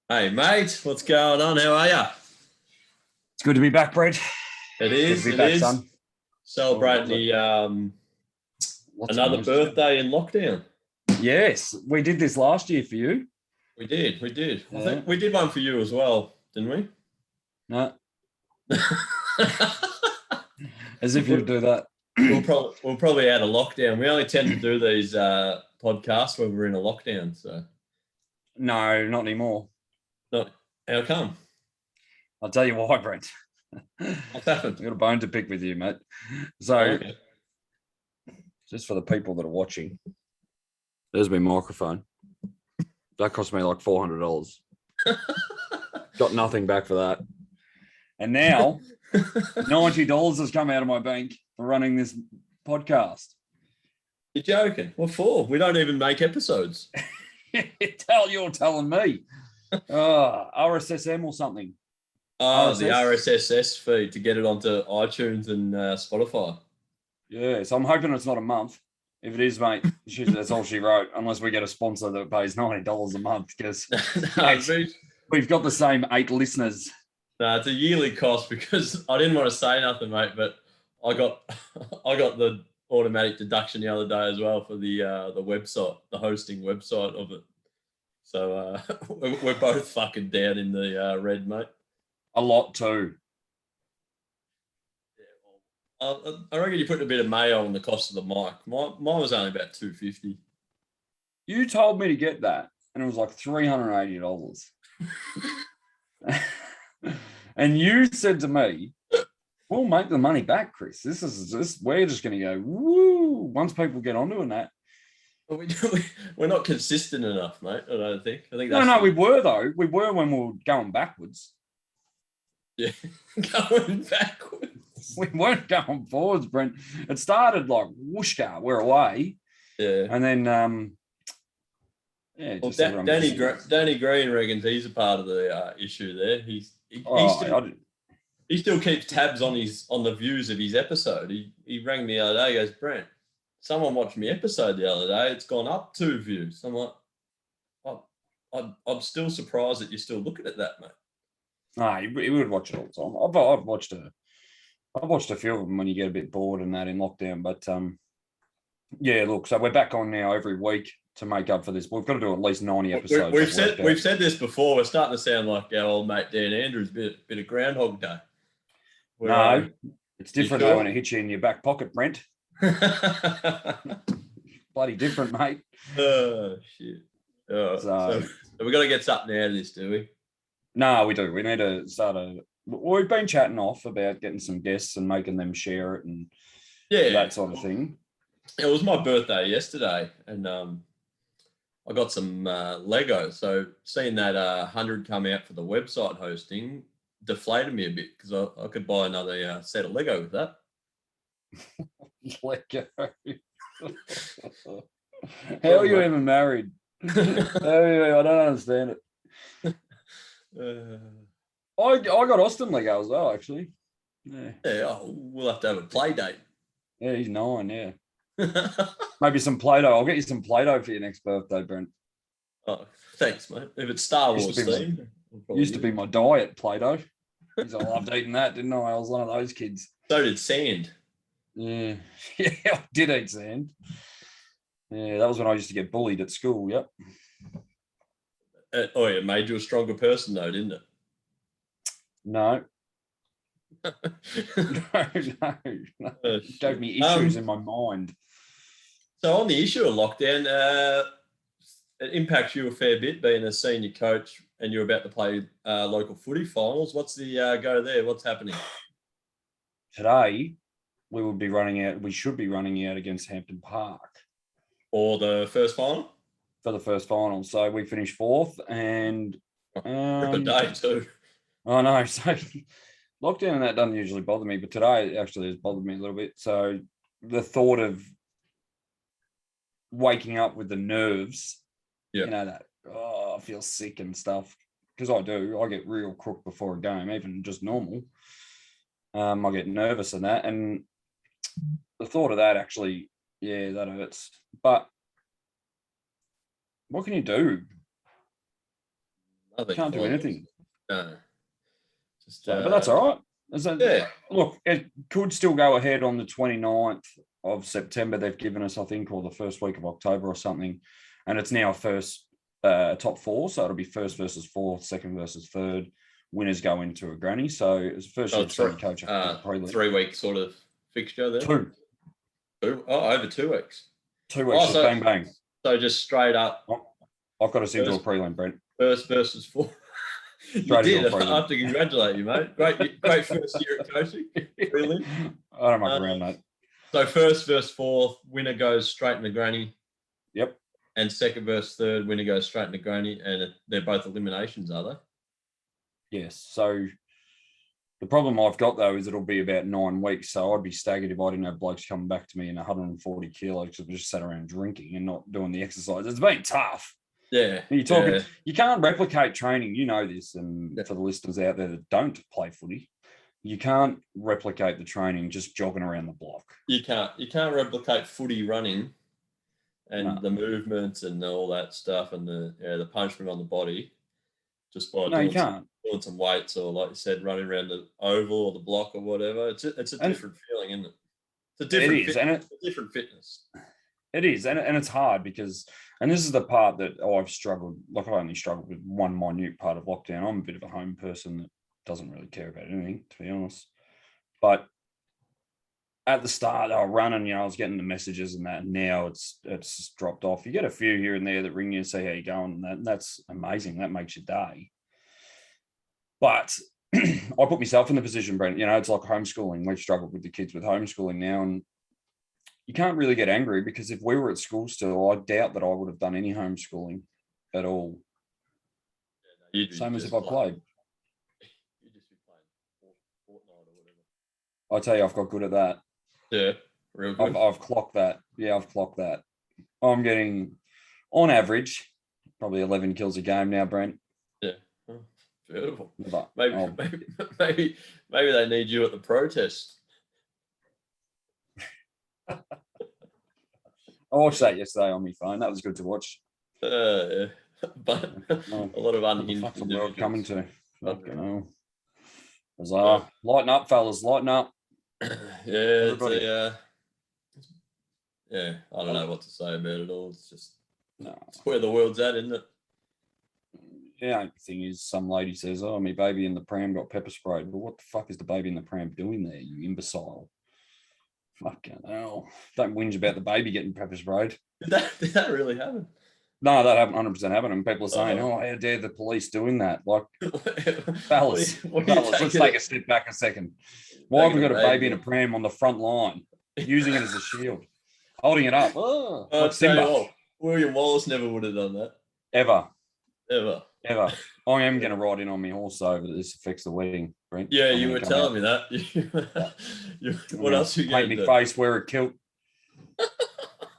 Hey mate, what's going on? How are ya? It's good to be back, Brett. It Good is. to be It back, is. son. Celebrating the Lots of another noises. birthday in lockdown. Yes, we did this last year for you. We did. We did. I Yeah. think we did one for you as well, didn't we? No, as if you do that. We'll probably out of lockdown. We only tend to do these podcasts when we're in a lockdown. So No, not anymore. not how come? I'll tell you why, Brett. What's happened? I've got a bone to pick with you, mate. So, Okay. just for the people that are watching, there's my microphone. That cost me like $400. Got nothing back for that. And now $90 has come out of my bank for running this podcast. You're joking. What for? We don't even make episodes. You're telling me. RSSM or something. Oh, RSS? the RSS feed to get it onto iTunes and Spotify. Yeah, so I'm hoping it's not a month. If it is, mate, that's all she wrote, unless we get a sponsor that pays $90 a month, because we've got the same 8 listeners. No, it's a yearly cost because I didn't want to say nothing, mate, but I got the automatic deduction the other day as well for the website, the hosting website of it. So we're both fucking down in the red, mate. A lot too. Yeah, well, I reckon you put a bit of mayo on the cost of the mic. Mine was only about $250. You told me to get that, and it was like $380. And you said to me, we'll make the money back, Chris. We're just going to go, woo, once people get onto it. That. But we're not consistent enough, mate. I don't think. I think No, we were, though. We were when we were going backwards. Yeah, going backwards. We weren't going forwards, Brent. It started like whooshka, we're away. Yeah. And then, well, Danny Green reckons he's a part of the issue there. He still keeps tabs on the views of his episode. He rang me the other day. He goes, Brent, someone watched my episode the other day. It's gone up 2 views. I'm like, I'm still surprised that you're still looking at that, mate. No, he would watch it all the time. I've watched a few of them when you get a bit bored and that in lockdown. But yeah, look, so we're back on now every week to make up for this. We've got to do at least 90 episodes. We've said this before. We're starting to sound like our old mate Dan Andrews, bit of Groundhog Day. No, it's different though when it hits you in your back pocket, Brent. Bloody different, mate. Oh shit! Oh, so we got to get something out of this, do we? No, we do. We need to start we've been chatting off about getting some guests and making them share it and that sort of thing. It was my birthday yesterday, and I got some Lego. So seeing that 100 come out for the website hosting deflated me a bit because I could buy another set of Lego with that. Lego. How are you even married? I don't understand it. I got Austin Lego as well, actually. Yeah, we'll have to have a play date. Yeah, he's 9, yeah. Maybe some Play-Doh. I'll get you some Play-Doh for your next birthday, Brent. Oh, thanks, mate. If it's Star Wars themed. Used to be my diet, Play-Doh. Because I loved eating that, didn't I? I was one of those kids. So did sand. Yeah. Yeah, I did eat sand. Yeah, that was when I used to get bullied at school, yep. It made you a stronger person though, didn't it? No. No. It gave me issues in my mind. So on the issue of lockdown, it impacts you a fair bit being a senior coach and you're about to play local footy finals. What's the go there? What's happening? Today, we should be running out against Hampton Park. Or the first final? For the first final. So we finished 4th and... Rip a day too. I know. So lockdown and that doesn't usually bother me, but today it actually has bothered me a little bit. So the thought of waking up with the nerves, you know, that, I feel sick and stuff, because I do. I get real crook before a game, even just normal. I get nervous and that. And the thought of that actually, yeah, that hurts. But what can you do? I think Can't do anything. No. Just, But that's all right. Yeah. Look, it could still go ahead on the 29th of September. They've given us, I think, or the first week of October or something. And it's now first top four. So it'll be first versus fourth, second versus third. Winners go into a granny. So it's the first year senior coach. 3 week sort of fixture there. Two. Oh, over 2 weeks. 2 weeks, just bang, bang. So just straight up. I've got us into a prelim, Brent. First versus fourth. You did. I have to congratulate you, mate. Great first year of coaching. Prelim. I don't muck around, mate. So first versus fourth, winner goes straight into granny. Yep. And second versus third, winner goes straight into granny, and they're both eliminations, are they? Yes. So the problem I've got though is it'll be about 9 weeks. So I'd be staggered if I didn't have blokes coming back to me in 140 kilos because we just sat around drinking and not doing the exercise. It's been tough. Yeah. You're talking, you can't replicate training. You know this, and for the listeners out there that don't play footy, you can't replicate the training just jogging around the block. You can't replicate footy running and the movements and all that stuff and the punishment on the body just by doing some weights or, like you said, running around the oval or the block or whatever. It's a different feeling, isn't it? It's a different fitness. It is, and it's hard because, and this is the part that I've struggled. Like, I only struggled with one minute part of lockdown. I'm a bit of a home person that doesn't really care about anything, to be honest. But at the start, I was running, I was getting the messages and that. And now it's dropped off. You get a few here and there that ring you and say how you're going, and that's amazing. That makes your day. But I put myself in the position, Brent. It's like homeschooling. We've struggled with the kids with homeschooling now, and you can't really get angry because if we were at school still, I doubt that I would have done any homeschooling at all. Same as if I played. You just be playing Fortnite or whatever. I tell you, I've got good at that. Yeah, real good. I've clocked that. Yeah, I've clocked that. I'm getting, on average, probably 11 kills a game now, Brent. Yeah, beautiful. Maybe they need you at the protest. I watched that yesterday on my phone. That was good to watch. Yeah. But a lot of unhinged what's the world coming to? Bizarre. Lighten up, fellas. Lighten up. Yeah, I don't know what to say about it all. It's just it's where the world's at, isn't it? Yeah, the thing is, some lady says, "Oh, my baby in the pram got pepper sprayed." Well, what the fuck is the baby in the pram doing there, you imbecile? Fucking hell. Don't whinge about the baby getting pepper sprayed. Did that really happen? No, that happened 100% happened. And people are saying, oh, how dare the police doing that? Like, fellas, let's take a step back a second. Why have we got a baby in a pram on the front line, using it as a shield, holding it up? Oh, like Simba. William Wallace never would have done that. Ever. I am going to ride in on my horse over that this affects the wedding, Brent. Yeah, you were telling me that. What else are you going to do? Paint my face, wear a kilt.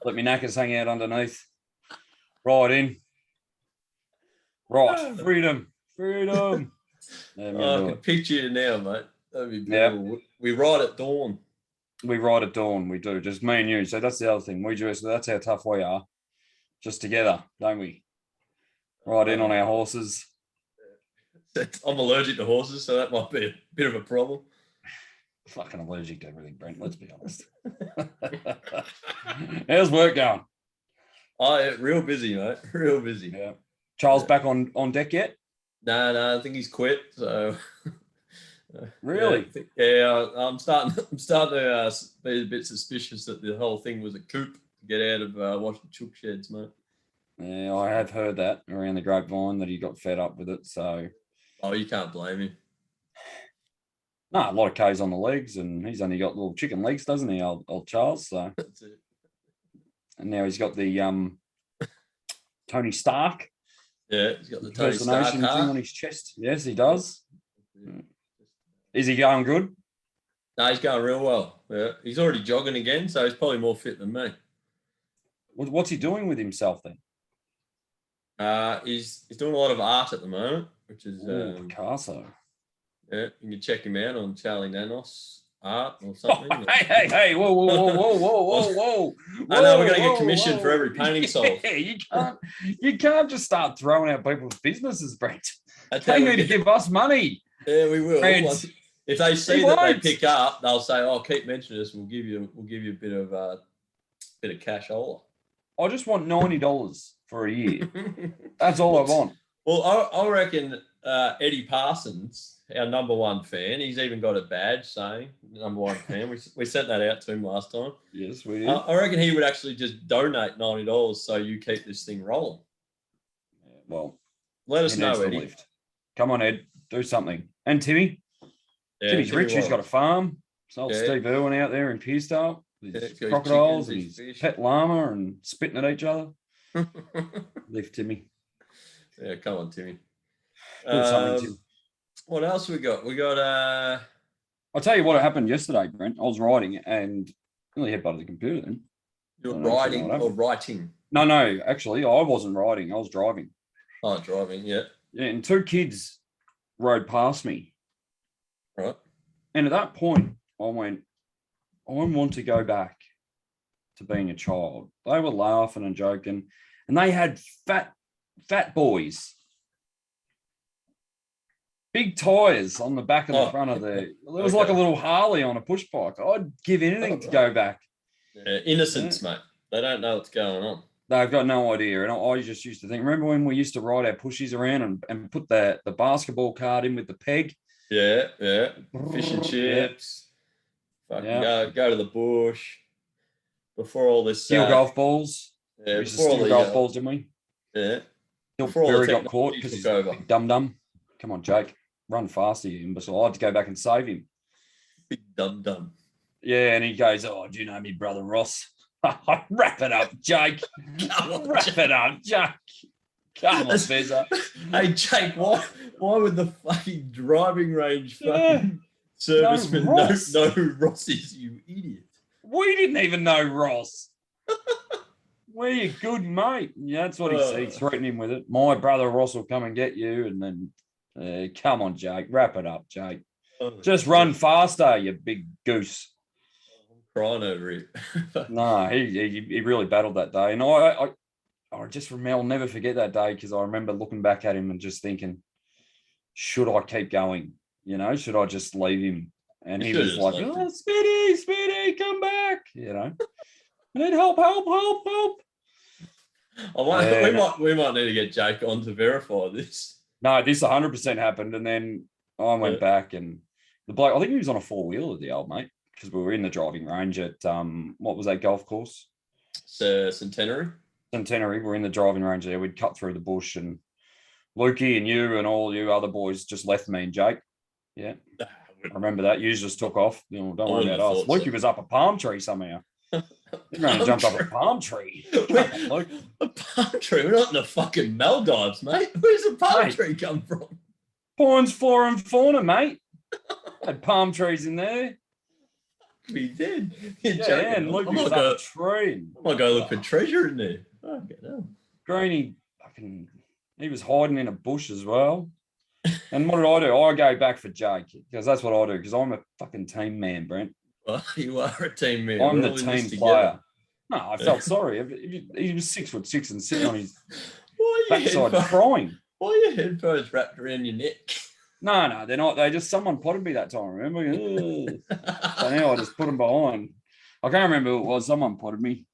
Let me knackers hang out underneath. Ride in. Right, freedom. I can picture you now, mate. That'd be beautiful. Yeah. We ride at dawn. We do. Just me and you. So that's the other thing. That's how tough we are. Just together, don't we? Ride in on our horses. I'm allergic to horses, so that might be a bit of a problem. Fucking allergic to everything, Brent. Let's be honest. How's work going? Oh, yeah, real busy, mate. Real busy. Yeah. Charles back on deck yet? No, I think he's quit. So really? I'm starting to be a bit suspicious that the whole thing was a coup to get out of washing chook sheds, mate. Yeah, I have heard that around the grapevine that he got fed up with it. So, you can't blame him. No, a lot of K's on the legs, and he's only got little chicken legs, doesn't he, old Charles? So that's it. And now he's got the Tony Stark. Yeah, he's got the Tony Stark thing on his chest. Yes, he does. Is he going good? No, he's going real well. Yeah, he's already jogging again, so he's probably more fit than me. What's he doing with himself then? He's doing a lot of art at the moment, which is Picasso. Yeah, you can check him out on Charlie Nanos art or something. Hey, whoa. I know we're going to get commission for every painting solved. Yeah, you can't just start throwing out people's businesses, Brent. That's They how we need to get- give us money. Yeah, we will. Brent, If they see he that they won't. pick up, they'll say, "Oh, keep mentioning us. We'll give you a bit of cash hola." I just want $90 for a year. That's all I want. Well, I reckon Eddie Parsons, our number one fan, he's even got a badge saying number one fan. We sent that out to him last time. Yes, we did. I reckon he would actually just donate $90 so you keep this thing rolling. Well, let us know, Eddie. Lift. Come on, Ed, do something. And Timmy. Yeah, Timmy's rich. He's got a farm. It's old Yeah. Steve Irwin out there in Pearstyle. With his his crocodiles and chickens, his his pet llama and spitting at each other. Lift, Timmy. Yeah, come on, Timmy. Do something, Tim. What else we got? We got I'll tell you what happened yesterday, Brent. I was riding and nearly headbutted the computer then. you're riding or writing. No, actually, I wasn't riding. I was driving. Oh, driving, yeah. Yeah, and two kids rode past me. Right. And at that point, I went, I want to go back to being a child. They were laughing and joking, and they had fat boys. Big tires on the back and the front of there. It was like a little Harley on a push bike. I'd give anything to go back. Yeah, innocence, mate. They don't know what's going on. They've got no idea. And I just used to think, remember when we used to ride our pushies around and put the basketball card in with the peg? Yeah. Fish and chips. Fucking go to the bush. Before all this. Steal golf balls. Yeah, we used to steal golf balls, didn't we? Yeah. Before Barry got caught because he's big dum-dum. Come on, Jake. Run faster, you imbecile. I had to go back and save him. Big dum-dum. Yeah, and he goes, oh, do you know me brother Ross? Wrap it up, Jake. Wrap it up, Jake. Come on, Fezza. Hey, Jake, why would the fucking driving range fucking serviceman know who Ross is, you idiot? We didn't even know Ross. We're your good mate. Yeah, that's what he threatened him with it. My brother Ross will come and get you. And then, come on, Jake. Wrap it up, Jake. Just run faster, you big goose. I'm crying over it. No, he really battled that day. And I just remember, I'll never forget that day because I remember looking back at him and just thinking, should I keep going? You know, should I just leave him? And he was like, oh, Speedy, come back. You know, I need help. We might need to get Jake on to verify this. No, this 100% happened. And then I went back and the bloke, I think he was on a four-wheeler, the old mate, because we were in the driving range at, what was that golf course? Centenary. We're in the driving range there. We'd cut through the bush and Lukey and you and all you other boys just left me and Jake. Yeah. I remember that. You just took off. You know, don't worry about us. Lukey was up a palm tree somehow. He ran and jumped up a palm tree. A palm tree? We're not in the fucking Maldives, mate. Where's a palm tree come from? Pines, flora and fauna, mate. Had palm trees in there. We did. And Luke was up a tree. I might go look for treasure in there. Okay, no. Greeny, he was hiding in a bush as well. And what did I do? I go back for Jake because that's what I do because I'm a fucking team man, Brent. Well, you are a team man. I'm the team player. No, I felt sorry. He was 6'6" and sitting on his backside crying. Why are your headphones wrapped around your neck? No, they're not. They just, someone potted me that time, remember? So now I just put them behind. I can't remember who it was. Someone potted me.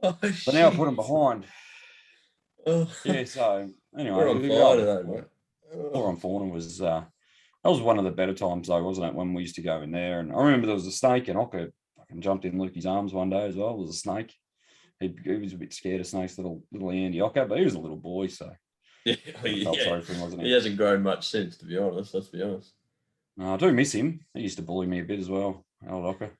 Oh, but now I put them behind. Oh. Yeah, so anyway. We're on fire today, mate. Four on Fauna was, that was one of the better times though, wasn't it? When we used to go in there. And I remember there was a snake and Ocker fucking jumped in Lukey's arms one day as well. There was a snake. He was a bit scared of snakes, little Andy Ocker, but he was a little boy, so. Yeah, felt sorry for him, wasn't he? He hasn't grown much since, to be honest. Let's be honest. No, I do miss him. He used to bully me a bit as well. Old Ocker.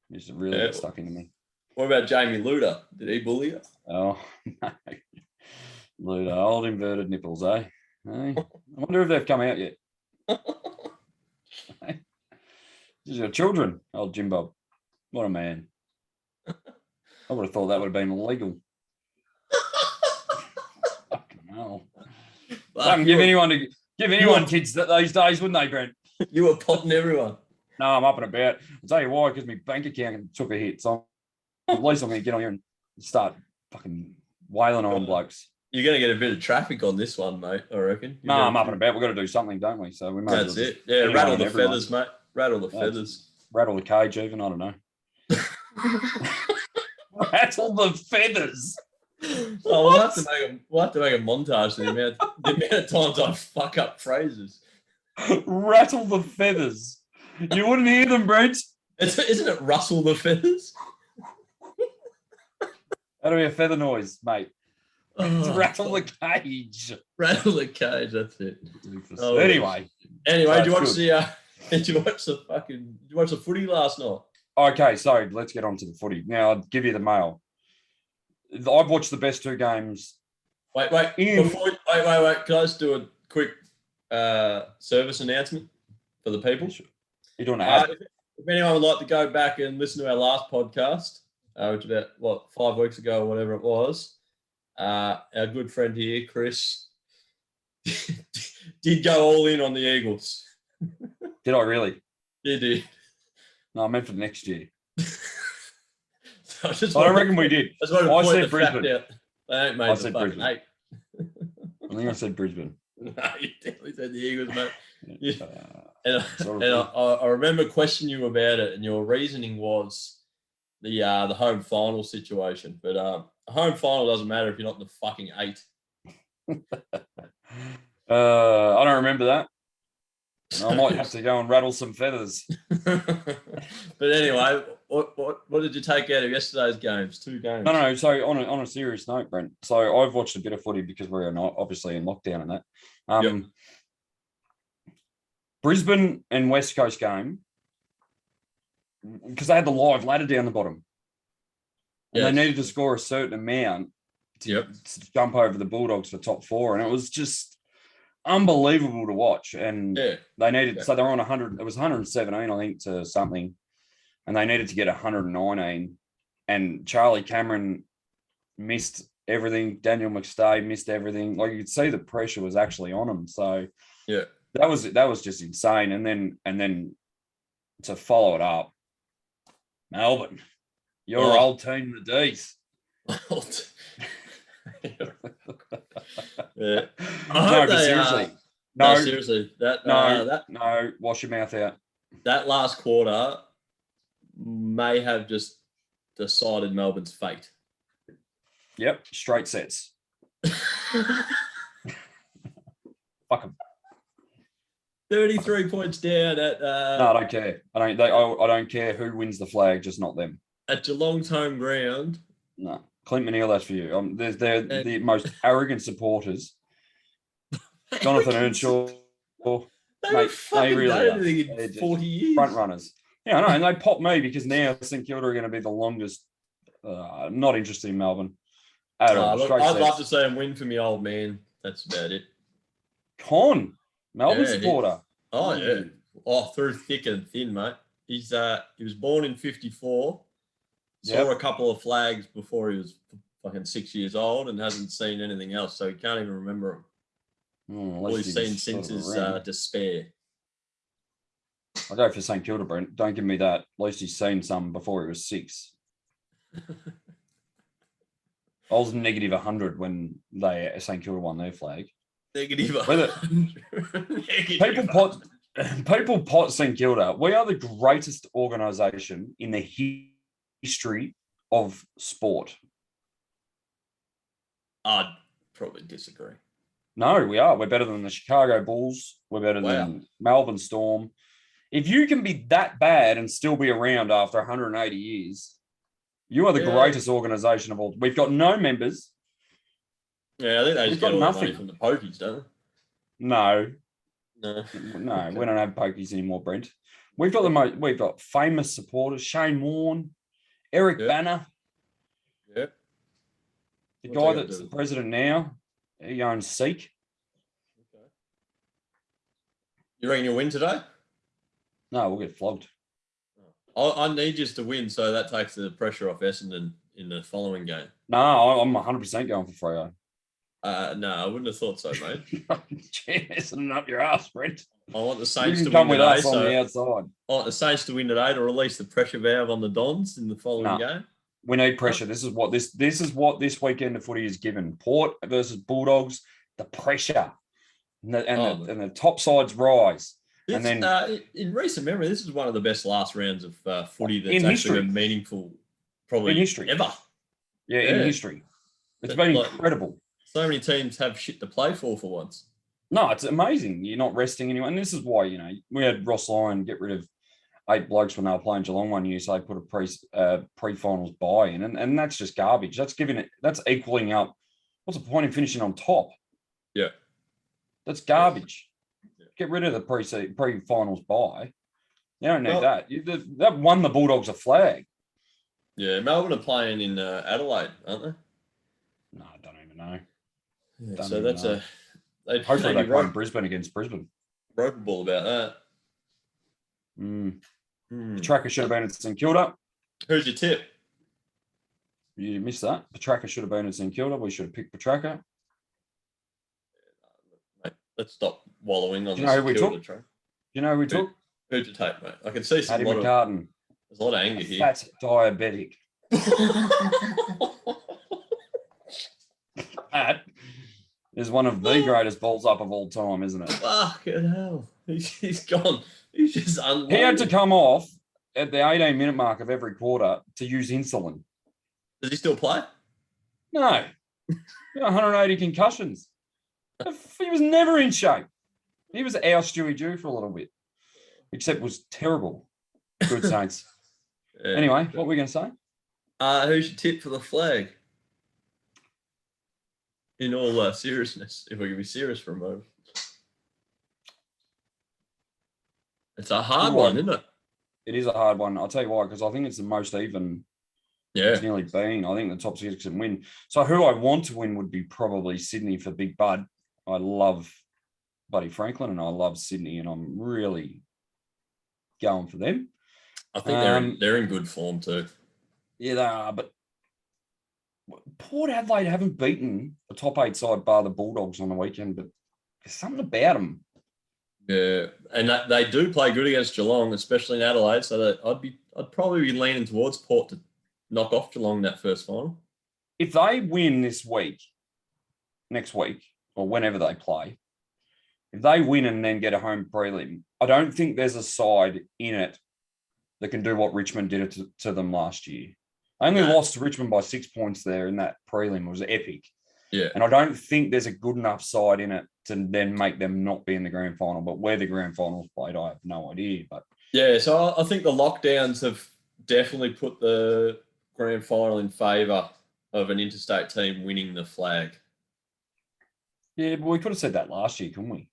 He used to really get stuck into me. What about Jamie Luder? Did he bully you? Oh, no. Luder, old inverted nipples, eh? I wonder if they've come out yet. These are children, old Jim Bob. What a man. I would have thought that would have been illegal. Fucking hell. Give anyone kids these days, wouldn't they, Brent? You were potting everyone. No, I'm up and about. I'll tell you why, because my bank account took a hit. So at least I'm going to get on here and start fucking wailing on blokes. You're going to get a bit of traffic on this one, mate, I reckon. No, I'm up and about. We've got to do something, don't we? So we might That's it. Yeah, rattle the feathers, mate. Rattle the feathers. Rattle the cage even, I don't know. Rattle the feathers. Oh, we'll have to make a montage of the amount of times I fuck up phrases. Rattle the feathers. You wouldn't hear them, Brent. Isn't it rustle the feathers? That'll be a feather noise, mate. Rattle the cage. Rattle the cage. That's it. Oh, anyway, did you watch the footy last night? Okay, so let's get on to the footy. Now I'll give you the mail. I've watched the best two games. Wait. Can I just do a quick service announcement for the people? You're doing an ad. If anyone would like to go back and listen to our last podcast, which was about 5 weeks ago or whatever it was, our good friend here, Chris, did go all in on the Eagles. Did I really? You did. No, I meant for next year. I don't reckon we did. I said Brisbane. They ain't made the fucking 8. I think I said Brisbane. No, you definitely said the Eagles, mate. I remember questioning you about it, and your reasoning was the home final situation. But a home final doesn't matter if you're not in the fucking 8. I don't remember that. I might have to go and rattle some feathers. But anyway, what did you take out of yesterday's games? 2 games. No. So on a serious note, Brent. So I've watched a bit of footy because we're not obviously in lockdown and that. Yep. Brisbane and West Coast game, because they had the live ladder down the bottom. And they needed to score a certain amount to jump over the Bulldogs for top 4. And it was just unbelievable to watch. And they needed, so they were on 100, it was 117, I think, to something. And they needed to get 119. And Charlie Cameron missed everything. Daniel McStay missed everything. Like, you could see the pressure was actually on him. So that was just insane. And then to follow it up, Melbourne, your old team, the D's. Seriously. No, seriously. No, wash your mouth out. That last quarter may have just decided Melbourne's fate. Yep, straight sets. Fuck them. 33 points down at. No, I don't care. I don't care who wins the flag, just not them. At Geelong's home ground. No, Clint McNeil, that's for you. They're the most arrogant supporters. Jonathan Earnshaw. They really are. In 40 years. Front runners. Yeah, I know. And they popped me because now St Kilda are going to be the longest. Not interested in Melbourne at all. Look, I'd love to see him win for me old man. That's about it. Melbourne supporter. Oh, yeah. Oh, through thick and thin, mate. He was born in 54. Saw a couple of flags before he was fucking 6 years old and hasn't seen anything else, so he can't even remember them. All he's seen since his despair. I'll go for St Kilda, Brent. Don't give me that. At least he's seen some before he was 6. I was negative 100 when St Kilda won their flag. Negative 100. People pot St Kilda. We are the greatest organisation in the history of sport. I'd probably disagree. No, we are. We're better than the Chicago Bulls. We're better than Melbourne Storm. If you can be that bad and still be around after 180 years, you are the greatest organisation of all. We've got no members. Yeah, I think they just got nothing from the pokies, don't they? No, we don't have pokies anymore, Brent. We've got famous supporters: Shane Warne, Eric Banner. Yeah. The guy that's the president now, he owns Seek. Okay. You reckon you'll win today? No, we'll get flogged. I need you to win, so that takes the pressure off Essendon in the following game. No, I'm 100% going for Freo. No, I wouldn't have thought so, mate. Messing up your ass, Brent. I want the You Saints can to come win with today. us on the outside. I want the Saints to win today to release the pressure valve on the Dons in the following game. We need pressure. This is what this weekend of footy is given. Port versus Bulldogs, the pressure, and the top sides rise. And then in recent memory, this is one of the best last rounds of footy that's in actually history. been meaningful, probably in history ever. Yeah, in history, it's been incredible. So many teams have shit to play for once. No, it's amazing. You're not resting anyone. And this is why, we had Ross Lyon get rid of 8 blokes when they were playing Geelong one year, so they put a pre-finals buy in, and that's just garbage. That's equaling up. What's the point in finishing on top? Yeah, that's garbage. Yeah. Get rid of the pre-finals buy. You don't need that. That won the Bulldogs a flag. Yeah, Melbourne are playing in Adelaide, aren't they? No, I don't even know. Yeah, so that's know. Hopefully they play in Brisbane against Brisbane. Ropeable about that. Petrarca should have been at St Kilda. Who's your tip? You missed that. Petrarca should have been at St Kilda. We should have picked Petrarca. Mate, let's stop wallowing on the St Kilda train. Do you know who we took? Who'd you take, mate? I can see some Paddy McCartan. There's a lot of anger here. Fat diabetic. That is one of the greatest balls up of all time, isn't it? Fucking hell. He's gone. He's just unloaded. He had to come off at the 18-minute mark of every quarter to use insulin. Does he still play? No. 180 concussions. He was never in shape. He was our Stewie Jew for a little bit, except was terrible. Good Saints. Yeah. Anyway, what were we going to say? Who's your tip for the flag? In all seriousness, if we can be serious for a moment. It's a hard one, isn't it? It is a hard one. I'll tell you why, because I think it's the most even it's nearly been. I think the top 6 can win. So who I want to win would be probably Sydney for Big Bud. I love Buddy Franklin and I love Sydney, and I'm really going for them. I think they're in good form too. Yeah, they are, but Port Adelaide haven't beaten a top 8 side bar the Bulldogs on the weekend, but there's something about them. Yeah, and they do play good against Geelong, especially in Adelaide. So that I'd probably be leaning towards Port to knock off Geelong in that first final. If they win next week, or whenever they play, if they win and then get a home prelim, I don't think there's a side in it that can do what Richmond did it to them last year. I only lost to Richmond by 6 points there in that prelim. It was epic. Yeah. And I don't think there's a good enough side in it to then make them not be in the grand final. But where the grand final's played, I have no idea. But yeah, so I think the lockdowns have definitely put the grand final in favour of an interstate team winning the flag. Yeah, but we could have said that last year, couldn't we?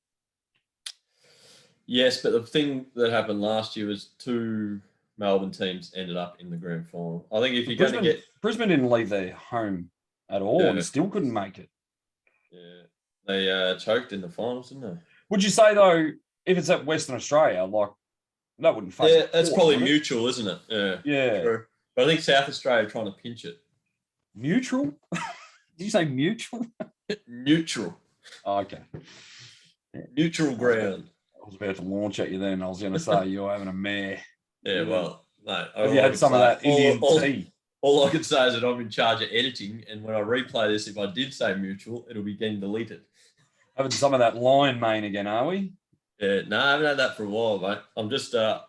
Yes, but the thing that happened last year was 2 Melbourne teams ended up in the grand final. I think if you're going to get... Brisbane didn't leave their home at all and still couldn't make it. Yeah, they choked in the finals, didn't they? Would you say, though, if it's at Western Australia, like, that wouldn't face Yeah, that's probably mutual, isn't it? Yeah. Yeah. True. But I think South Australia are trying to pinch it. Mutual? Did you say mutual? Neutral. Oh, okay. Neutral ground. I was about to launch at you then. I was going to say you're having a mare. Yeah, well, no. Have you had some of that Indian tea? All I can say is that I'm in charge of editing, and when I replay this, if I did say mutual, it'll be getting deleted. Having some of that lion mane again, are we? Yeah, no, I haven't had that for a while, mate. I'm just, I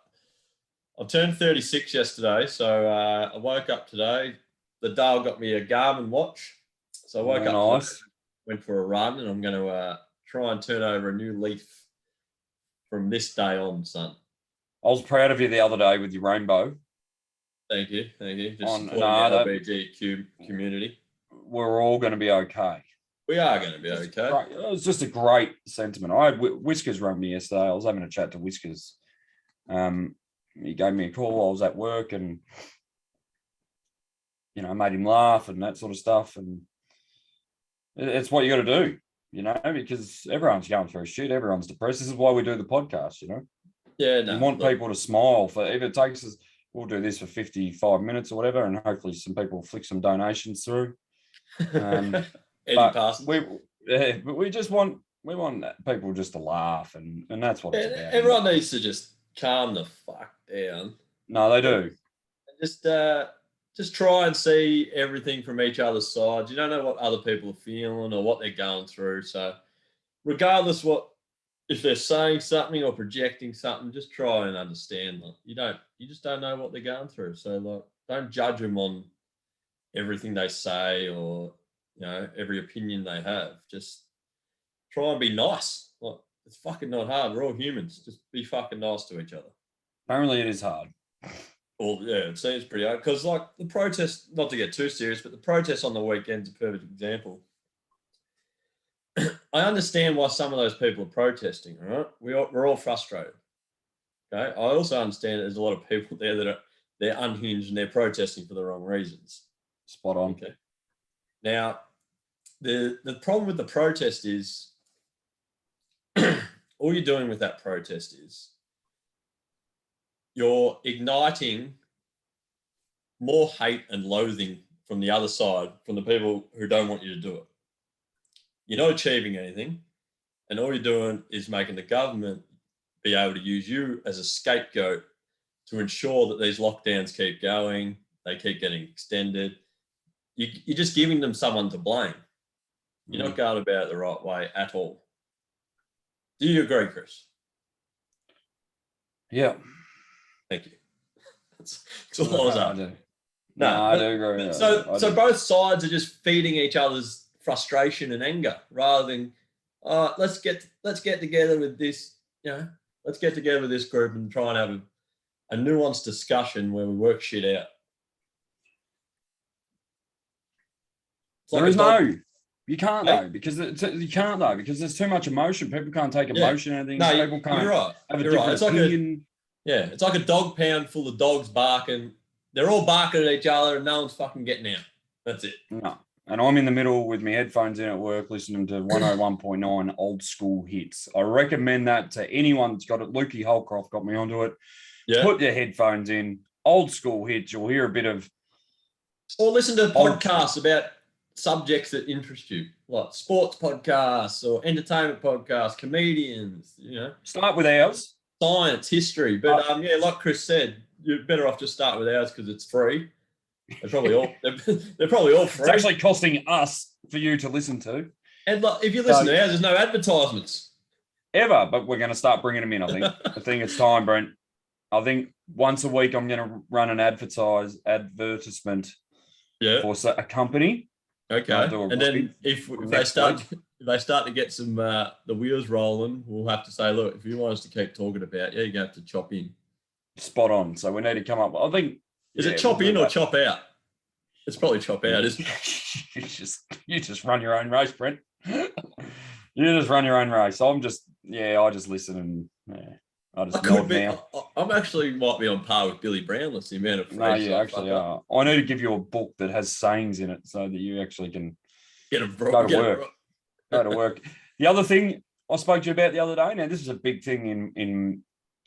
turned 36 yesterday, so I woke up today. The Dale got me a Garmin watch, so I woke up, today, went for a run, and I'm going to try and turn over a new leaf from this day on, son. I was proud of you the other day with your rainbow. Thank you. Just supporting the LBGQ community. We're all going to be okay. We are going to be okay. It was just a great sentiment. I had Whiskers rang me yesterday. I was having a chat to Whiskers. He gave me a call. I was at work and, made him laugh and that sort of stuff. And it's what you got to do, because everyone's going through shit. Everyone's depressed. This is why we do the podcast, Yeah, no. We want people to smile for, if it takes us, we'll do this for 55 minutes or whatever, and hopefully some people flick some donations through. But Yeah, but we want people just to laugh, and that's what it's about. Everyone needs to just calm the fuck down. No, they do. Just try and see everything from each other's sides. You don't know what other people are feeling or what they're going through. So regardless if they're saying something or projecting something, just try and understand them. You just don't know what they're going through. So like, don't judge them on everything they say or every opinion they have. Just try and be nice. Like, it's fucking not hard. We're all humans. Just be fucking nice to each other. Apparently, it is hard. Well, yeah, it seems pretty hard because, like, the protest. Not to get too serious, but the protest on the weekend's a perfect example. I understand why some of those people are protesting. All right, we're all frustrated. Okay, I also understand there's a lot of people there that they're unhinged and they're protesting for the wrong reasons. Spot on. Okay. Now, the problem with the protest is all you're doing with that protest is you're igniting more hate and loathing from the other side, from the people who don't want you to do it. You're not achieving anything, and all you're doing is making the government be able to use you as a scapegoat to ensure that these lockdowns keep going, they keep getting extended. You're just giving them someone to blame. You're not going about it the right way at all. Do you agree, Chris? Yeah. Thank you. That's all I was after. No, I do agree. So both sides are just feeding each other's frustration and anger rather than let's get together with this, let's get together with this group and try and have a nuanced discussion where we work shit out. You can't though, because there's too much emotion. People can't take emotion and things. No, people can't you're right. have a different opinion. It's like a dog pound full of dogs barking. They're all barking at each other and no one's fucking getting out. That's it. No. And I'm in the middle with my headphones in at work listening to 101.9 old school hits. I recommend that to anyone that's got it. Lukey Holcroft got me onto it. Yeah. Put your headphones in. Old school hits. You'll hear a bit of... Or listen to podcasts about subjects that interest you, like sports podcasts or entertainment podcasts, comedians, Start with ours. Science, history. But like Chris said, you're better off just start with ours because it's free. They're probably all free. It's actually costing us for you to listen to. And if you listen to ours, there's no advertisements. Ever, but we're going to start bringing them in, I think. I think it's time, Brent. I think once a week I'm going to run an advertisement for a company. Okay. And then if they start to get some the wheels rolling, we'll have to say, look, if you want us to keep talking about, you're going to have to chop in. Spot on. So we need to come up. I think. Is it chop in or chop out? It's probably chop out, isn't it? you just run your own race, Brent. You just run your own race. I just listen and I just nod now. I'm actually might be on par with Billy Brownless, the amount of phrases. No, you actually are. I need to give you a book that has sayings in it so that you actually can go to work. The other thing I spoke to you about the other day, now this is a big thing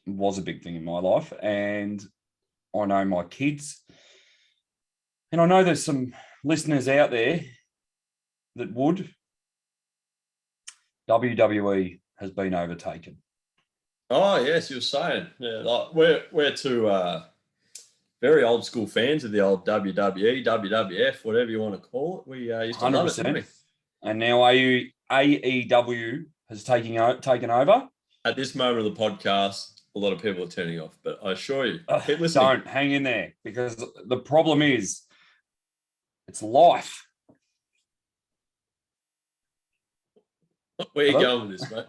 was a big thing in my life, and I know my kids, and I know there's some listeners out there that would. WWE has been overtaken. Oh yes, you were saying, like we're two very old school fans of the old WWE, WWF, whatever you want to call it. We used to love it, didn't we? And now AEW has taken over. At this moment of the podcast, a lot of people are turning off, but I assure you, keep listening. Don't hang in there, because the problem is it's life. Where are you going with this, mate?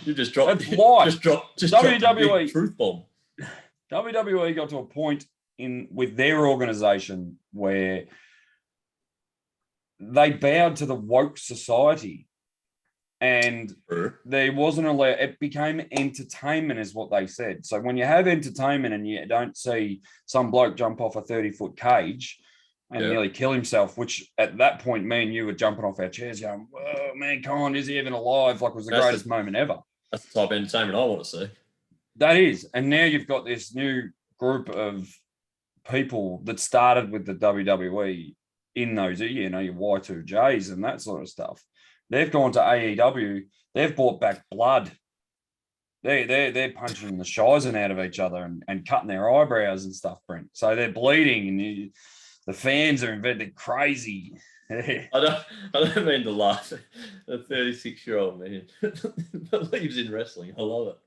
You just dropped WWE big truth bomb. WWE got to a point with their organization where they bowed to the woke society, and there wasn't allowed. It became entertainment, is what they said. So when you have entertainment and you don't see some bloke jump off a 30-foot cage and nearly kill himself, which at that point, me and you were jumping off our chairs going, whoa, mankind, is he even alive? Like, it was the greatest moment ever. That's the type of entertainment I want to see. That is. And now you've got this new group of people that started with the WWE in those, your Y2Js and that sort of stuff. They've gone to AEW. They've brought back blood. They're punching the shizing out of each other and cutting their eyebrows and stuff, Brent. So they're bleeding, and the fans are they're crazy. I don't mean to laugh. A 36-year-old man believes in wrestling. I love it.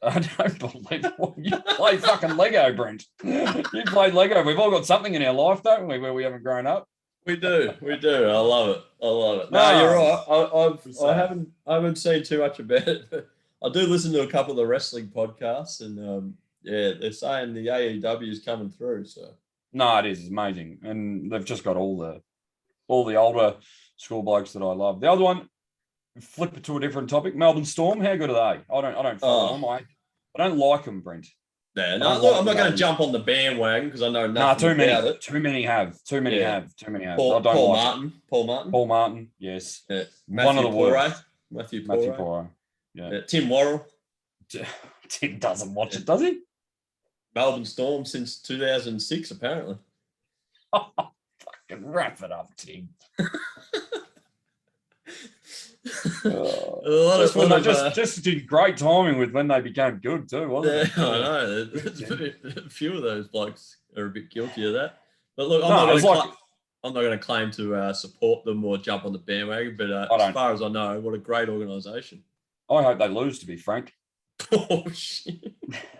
I don't believe it. You play fucking Lego, Brent. You play Lego. We've all got something in our life, don't we, where we haven't grown up? We do. I love it. No, you're right. I haven't seen too much about it, but I do listen to a couple of the wrestling podcasts, and they're saying the AEW is coming through. So no, it is. It's amazing, and they've just got all the older school blokes that I love. The other one, flip it to a different topic. Melbourne Storm. How good are they? I don't follow them. I don't like them, Brent. Yeah, no, look, I'm not going to jump on the bandwagon because I know nothing about it. Too many have. Paul Martin, yes. Yeah. One of the worst. Matthew Porray. Yeah. Tim Worrell. Tim doesn't watch it, does he? Melbourne Storm since 2006, apparently. Fucking wrap it up, Tim. Just did great timing with when they became good too, wasn't it? Yeah, I know. A few of those blokes are a bit guilty of that. But look, I'm not going to claim to support them or jump on the bandwagon. But as far as I know, what a great organisation. I hope they lose, to be frank. Oh shit!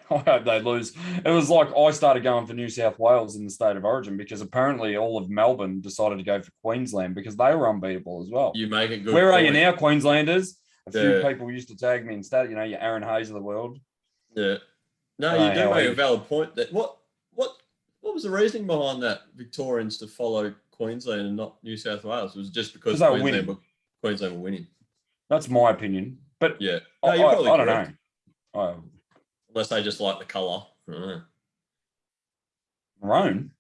I hope they lose. It was like I started going for New South Wales in the state of origin because apparently all of Melbourne decided to go for Queensland because they were unbeatable as well. You make it good. Where are you now, Queenslanders? A few people used to tag me instead. You know, your Aaron Hayes of the world. Yeah. No, you do make a valid point. That what was the reasoning behind that Victorians to follow Queensland and not New South Wales? It was just because Queensland were winning. That's my opinion. But yeah, no, I don't know. Unless they just like the colour. Maroon?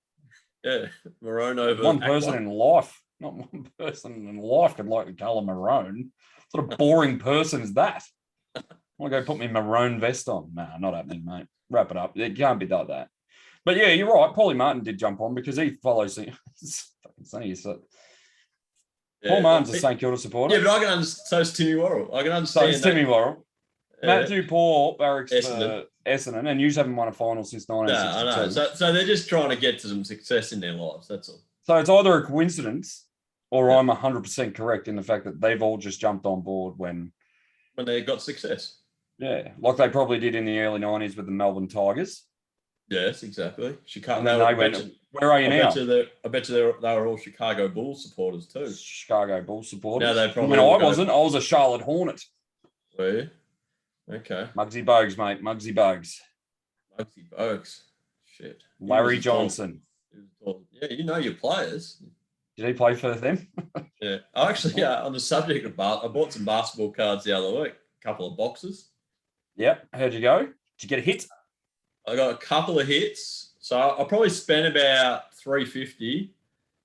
Yeah, maroon over. One person in life, not one person in life could like the colour maroon. What sort of boring person is that? I want to go put my maroon vest on. Nah, not happening, mate. Wrap it up. It can't be like that. But yeah, you're right. Paulie Martin did jump on because he follows. It's fucking funny. So Paul Martin's a St Kilda supporter. Yeah, but I can understand. So is Timmy Worrell. I can understand. So is Timmy Worrell. Matthew Paul barracks for Essendon, and you haven't won a final since 1962. I know. So they're just trying to get to some success in their lives. That's all. So it's either a coincidence, or I'm 100% correct in the fact that they've all just jumped on board when they got success. Yeah, like they probably did in the early 90s with the Melbourne Tigers. Yes, exactly. Chicago. And then they went, where are you now? I bet you they were all Chicago Bulls supporters too. Chicago Bulls supporters. Now they probably. I wasn't. I was a Charlotte Hornet. Were you? Okay. Muggsy Bogues, mate. Muggsy Bogues. Muggsy Bogues. Shit. Larry Johnson. Yeah, you know your players. Did he play for them? Yeah. Actually, on the subject of I bought some basketball cards the other week. A couple of boxes. Yep. How'd you go? Did you get a hit? I got a couple of hits. So I probably spent about $350.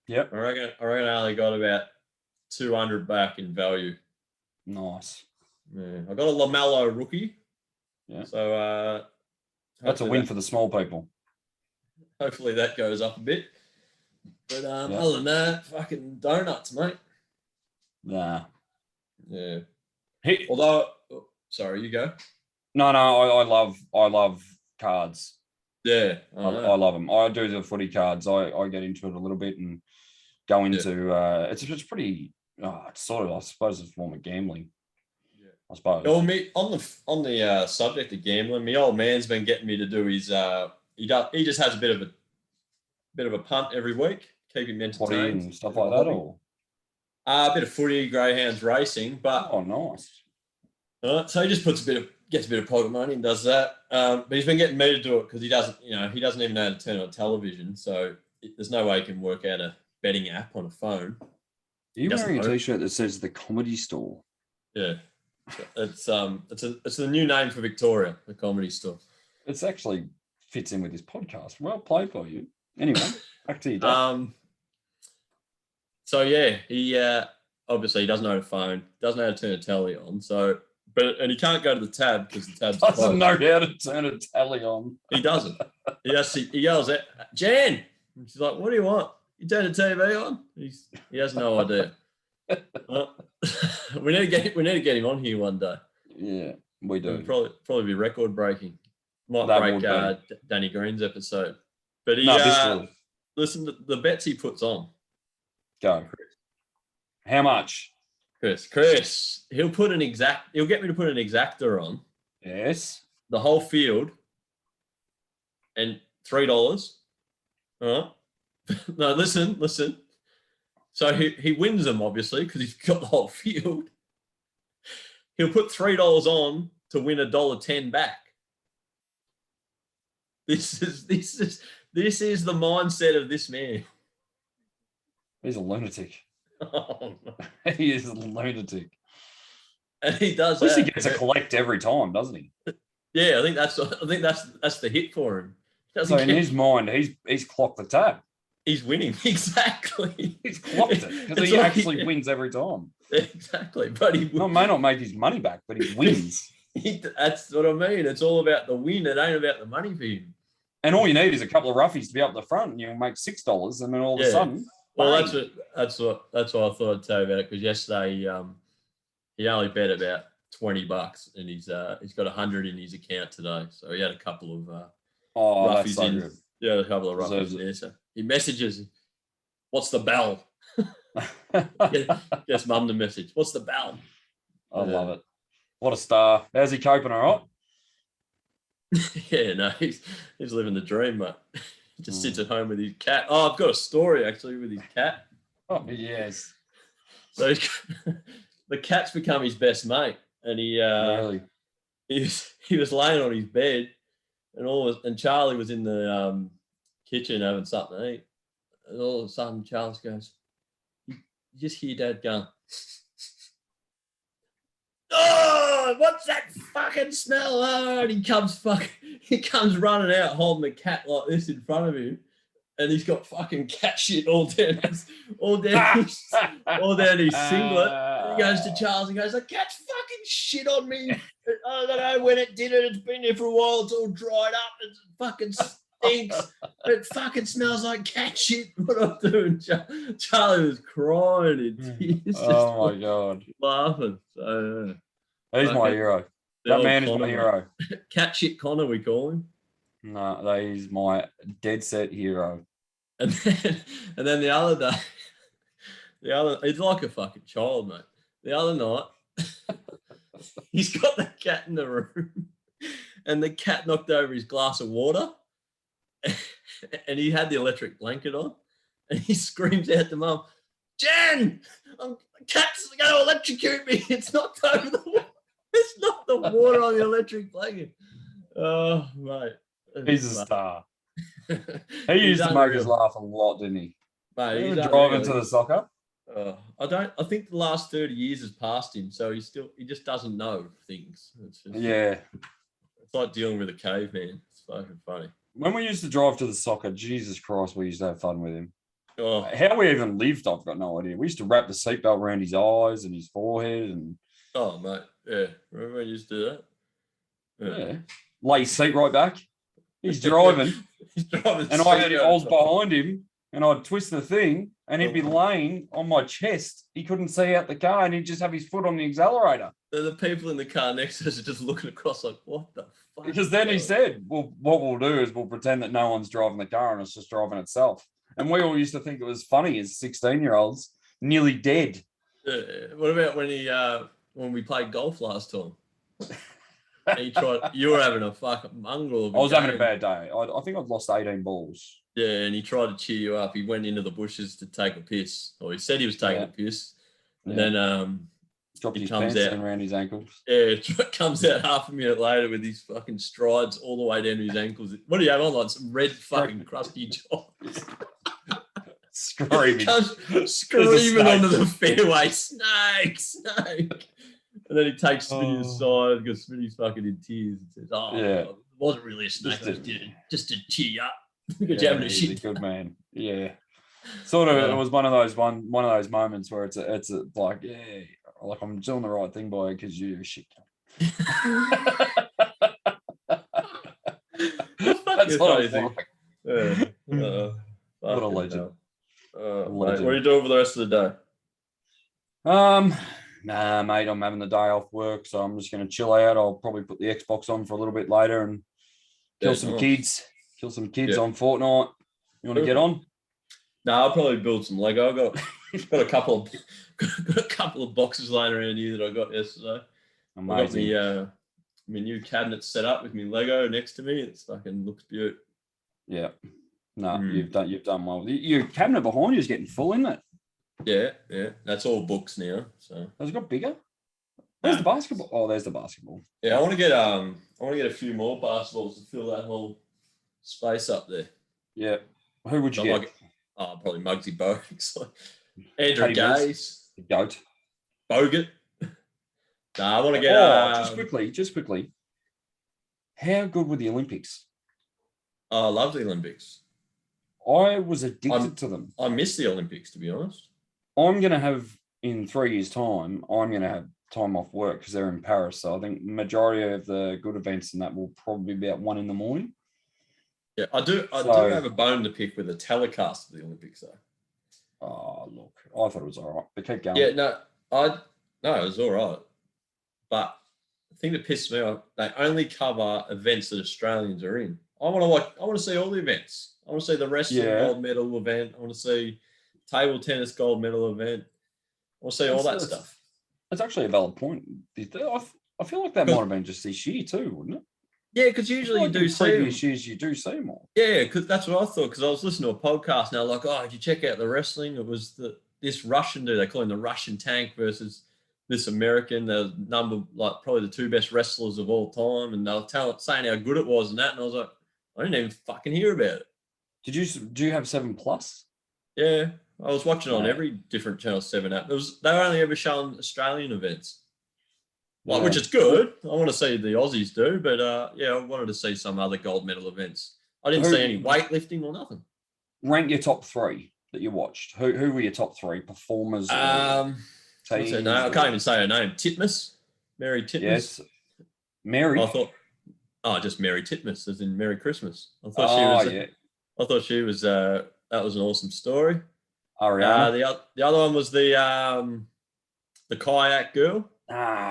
Yep. I reckon I only got about 200 back in value. Nice. Yeah. I got a LaMelo rookie. Yeah. So that's a win for the small people. Hopefully that goes up a bit. But other than that, fucking donuts, mate. Nah. Yeah. Hey. Although, sorry, you go. No, I love cards. Yeah. I love them. I do the footy cards. I get into it a little bit and go into it's pretty it's sort of, I suppose, it's a form of gambling. Yeah. I suppose. Well, on the subject of gambling, my old man's been getting me to do his he just has a bit of a punt every week, keep him entertained. Footy and stuff like that, or a bit of footy, greyhounds racing, but nice. So he just gets a bit of pocket money and does that. But he's been getting me to do it because he doesn't even know how to turn on television. So there's no way he can work out a betting app on a phone. Are you wearing a T-shirt that says the Comedy Store? Yeah, it's the new name for Victoria, the Comedy Store. It's actually fits in with this podcast. Well played by you. Anyway, back to you, Dad. So yeah, he obviously he doesn't know the phone, doesn't know how to turn a telly on. So. And he can't go to the tab because the tab's doesn't closed. know how to turn a tally on. He doesn't. He yells at Jan. And she's like, "What do you want? You turn the TV on?" He has no idea. We need to get him on here one day. Yeah, we do. Probably be record breaking. Might That break Danny Green's episode. But he listen to the bets he puts on. Go. How much? Chris, he'll get me to put an exactor on. Yes. The whole field and $3. All right. No, listen. So he wins them, obviously, because he's got the whole field. He'll put $3 on to win $1.10 back. This is the mindset of this man. He's a lunatic. Oh, no. He is a lunatic. And he does. At least he gets a collect every time, doesn't he? Yeah, I think that's the hit for him. So in his mind, he's clocked the tab. He's winning. Exactly. He's clocked it because he actually wins every time. Exactly. But he may not make his money back, but he wins. That's what I mean. It's all about the win. It ain't about the money for him. And all you need is a couple of roughies to be up the front, and you'll make $6, and then all of a sudden. Well, that's what I thought I'd tell you about it, because yesterday he only bet about $20, and he's got 100 in his account today. So he had a couple of roughies so in. good. Yeah, a couple of roughies there. So he messages, "What's the bell?" Gets mum the message. "What's the bell?" I love it. What a star. How's he coping, all right? Yeah, no, he's living the dream, mate. He just sits at home with his cat. Oh, I've got a story actually with his cat. Oh, yes. So the cat's become his best mate, and he was laying on his bed, and Charlie was in the kitchen having something to eat, and all of a sudden Charles goes, "You just hear Dad going, 'Oh, what's that fucking smell?' Oh," and he comes running out holding the cat like this in front of him, and he's got fucking cat shit all down his singlet. And he goes to Charles and goes, "The cat's fucking shit on me. I don't know when it did it. It's been there for a while. It's all dried up. It fucking stinks. It fucking smells like cat shit." What I'm doing, Charlie was crying in tears. Oh my God. Laughing. So he's my hero. That man is my hero. Cat shit Connor, we call him. No, he's my dead set hero. And then the other day, he's like a fucking child, mate. The other night, he's got the cat in the room, and the cat knocked over his glass of water, and he had the electric blanket on, and he screams out to Mum, "Jen, the cat's going to electrocute me. It's knocked over the water. It's not the water on the electric blanket." Oh, mate. He's a star. He used to make us laugh a lot, didn't he? Mate, he's driving to the soccer. I think the last 30 years has passed him, so he just doesn't know things. It's like dealing with a caveman. It's fucking funny. When we used to drive to the soccer, Jesus Christ, we used to have fun with him. Oh. How we even lived, I've got no idea. We used to wrap the seatbelt around his eyes and his forehead, and oh, mate, yeah. Remember when you used to do that? Yeah. Lay his seat right back. He's driving. And I was behind him, and I'd twist the thing, and he'd be laying on my chest. He couldn't see out the car, and he'd just have his foot on the accelerator. And the people in the car next to us are just looking across like, what the fuck? Because then he said, "Well, what we'll do is we'll pretend that no one's driving the car and it's just driving itself." And we all used to think it was funny as 16-year-olds, nearly dead. What about when we played golf last time? You were having a fucking mongrel. I was having a bad day. I think I'd lost 18 balls. Yeah, and he tried to cheer you up. He went into the bushes to take a piss, or he said he was taking a piss. And then dropped his pants down around his ankles. Yeah, comes out half a minute later with his fucking strides all the way down to his ankles. What do you have on? Like some red fucking crusty jobs. Screaming. Screaming onto the fairway. Snake. And then he takes Smitty aside because Smitty's fucking in tears and says, it wasn't really a snake. Just to cheer you up. Because you're having a shit. He's a good man. Yeah. Sort of, it was one of those moments where it's like, yeah, like I'm doing the right thing by it because you're a shit. That's what I was like. What a legend. What are you doing for the rest of the day? Nah, mate, I'm having the day off work, so I'm just going to chill out. I'll probably put the Xbox on for a little bit later and kill some kids. Kill some kids on Fortnite. You want to get on? No, I'll probably build some Lego. Got a couple of boxes lying around here that I got yesterday. Amazing. I got my new cabinet set up with my Lego next to me. It's fucking looks beautiful. Yeah. No, you've done well. Your cabinet behind you is getting full, isn't it? Yeah. That's all books now. So has it got bigger? Where's the basketball? Oh, there's the basketball. Yeah, I want to get a few more basketballs to fill that whole space up there. Yeah. Who would you get? Probably Muggsy Bogues. Andrew Gaze. The GOAT. Bogut. I want to get just quickly. How good were the Olympics? I love the Olympics. I was addicted to them. I miss the Olympics, to be honest. I'm going to have, in 3 years' time, I'm going to have time off work because they're in Paris. So I think majority of the good events and that will probably be about 1 a.m. Yeah, I do have a bone to pick with the telecast of the Olympics, though. Oh, look, I thought it was all right, but keep going. Yeah, no, it was all right. But the thing that pissed me off, they only cover events that Australians are in. I want to see all the events. I want to see the wrestling gold medal event. I want to see table tennis gold medal event. I want to see all that stuff. That's actually a valid point. I feel like that might have been just this year too, wouldn't it? Yeah, because usually you do see previous years you do see more. Yeah, because that's what I thought. Because I was listening to a podcast now, like, did you check out the wrestling? It was this Russian dude. They call him the Russian Tank versus this American. They're probably the 2 best wrestlers of all time, and they were saying how good it was and that. And I was like, I didn't even fucking hear about it. Do you have 7+? Yeah, I was watching on every different Channel 7 app. They were only ever showing Australian events. Which is good. I want to see the Aussies do, but I wanted to see some other gold medal events. I didn't see any weightlifting or nothing. Rank your top 3 that you watched. Who were your top 3 performers? What's her name? I can't even say her name. Titmus, Mary Titmus. Yes, Mary. I thought, just Mary Titmus, as in Merry Christmas. I thought she was. That was an awesome story. Ariana. The other one was the kayak girl.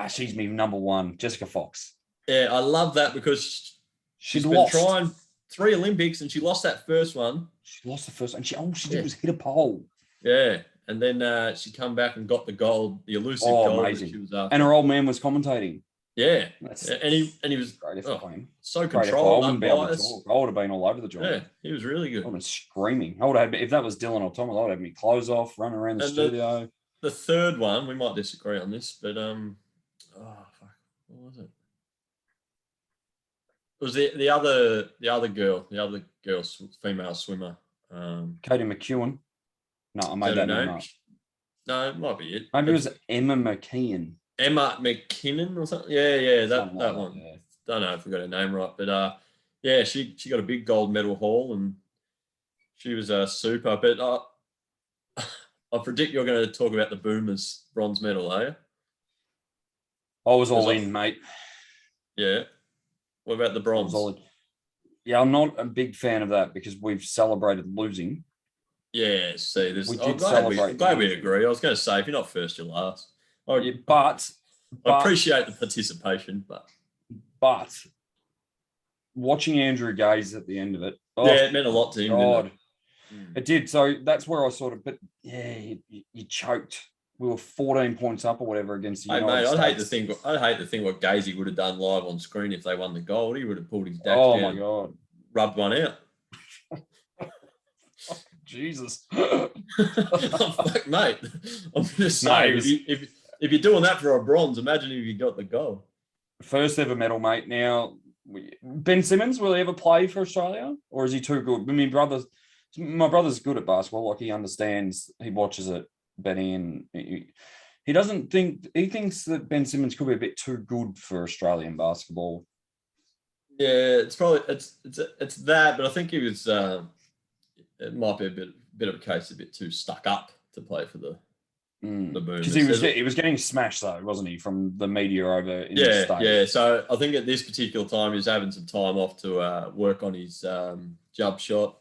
She's me number 1, Jessica Fox. Yeah, I love that because she's been trying 3 Olympics and she lost that first one. She lost the first one. All she did was hit a pole. Yeah, and then she come back and got the gold, the elusive gold. Amazing. That she was after. And her old man was commentating. Yeah, and he was great so controlled. I would have been all over the joint. Yeah, he was really good. I would have been screaming. I would have if that was Dylan or Tom, I would have had my clothes off, running around the studio. The third one, we might disagree on this, but what was it? It was the other girl, female swimmer. Katie McEwen. No, I made that name up. No, it might be it. Maybe it was Emma McKeon. Emma McKinnon or something. Yeah, that one. Yeah. Don't know if we got her name right, but she got a big gold medal haul and she was super. But I predict you're going to talk about the Boomers bronze medal, are you? I was all in, mate. Yeah. What about the bronze? Yeah, I'm not a big fan of that because we've celebrated losing. Yeah, see, I'm glad we agree. I was going to say, if you're not first, you're last. But I appreciate the participation, but watching Andrew Gaze at the end of it. It meant a lot to him. God. It did. So that's where I you choked. We were 14 points up or whatever against the United States. I'd hate to think what Gazy would have done live on screen if they won the gold. He would have pulled his dash down. Oh my God. Rubbed one out. Jesus. Fuck, mate. I'm just saying, if you're doing that for a bronze, imagine if you got the gold. First ever medal, mate. Now, Ben Simmons, will he ever play for Australia? Or is he too good? I mean, my brother's good at basketball. Like, he understands, he watches it, Benny, and he doesn't think, he thinks that Ben Simmons could be a bit too good for Australian basketball. Yeah, it's probably, it's that, but I think he was, it might be a bit of a case, a bit too stuck up to play for the Boomers. Because he was getting smashed though, wasn't he, from the media over in the States? Yeah. So I think at this particular time, he's having some time off to work on his jump shot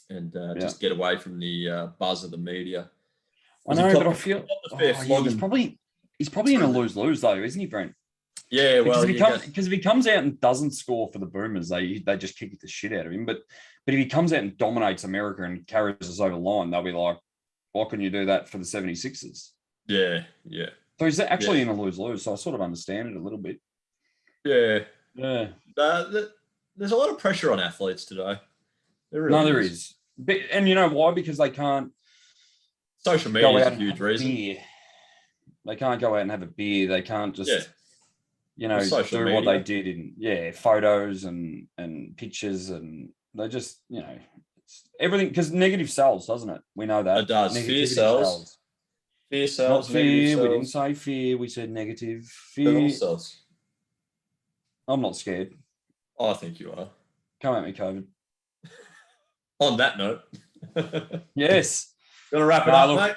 and just get away from the buzz of the media. I know, but I feel He's probably in a lose-lose though, isn't he, Brent? Yeah, Because well, if he comes out and doesn't score for the Boomers, they just kick the shit out of him. But if he comes out and dominates America and carries us over the line, they'll be like, why can you do that for the 76ers? yeah. So he's actually in a lose-lose. So I sort of understand it a little bit. Yeah. Yeah. There's a lot of pressure on athletes today. There is. And you know why? Because they can't. Social media is a huge reason. Beer. They can't go out and have a beer. They can't just, do media. what they did in photos and pictures, and they just, it's everything, because negative sells, doesn't it? We know that. It does. Fear sells. Fear sells. Not fear. We didn't say fear. We said negative. Fear. It all sells. I'm not scared. I think you are. Come at me, COVID. On that note. Yes. Gonna wrap it up, mate.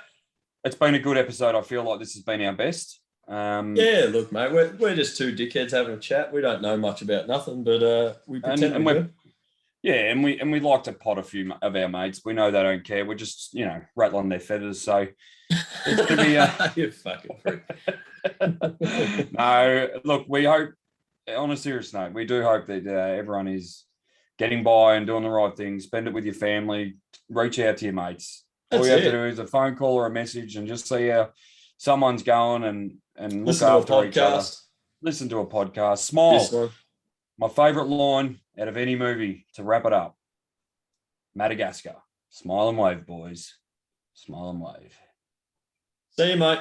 It's been a good episode. I feel like this has been our best. Look, mate, we're just two dickheads having a chat. We don't know much about nothing, but we pretend we do. Yeah, and we like to pot a few of our mates. We know they don't care. We're just, rattling their feathers. So it's going to be you fucking freak. No, look, we hope, on a serious note, we do hope that everyone is getting by and doing the right thing. Spend it with your family. Reach out to your mates. All you have to do is a phone call or a message and just see how someone's going and look after each other. Listen to a podcast. Smile. My favourite line out of any movie to wrap it up. Madagascar. Smile and wave, boys. Smile and wave. See you, mate.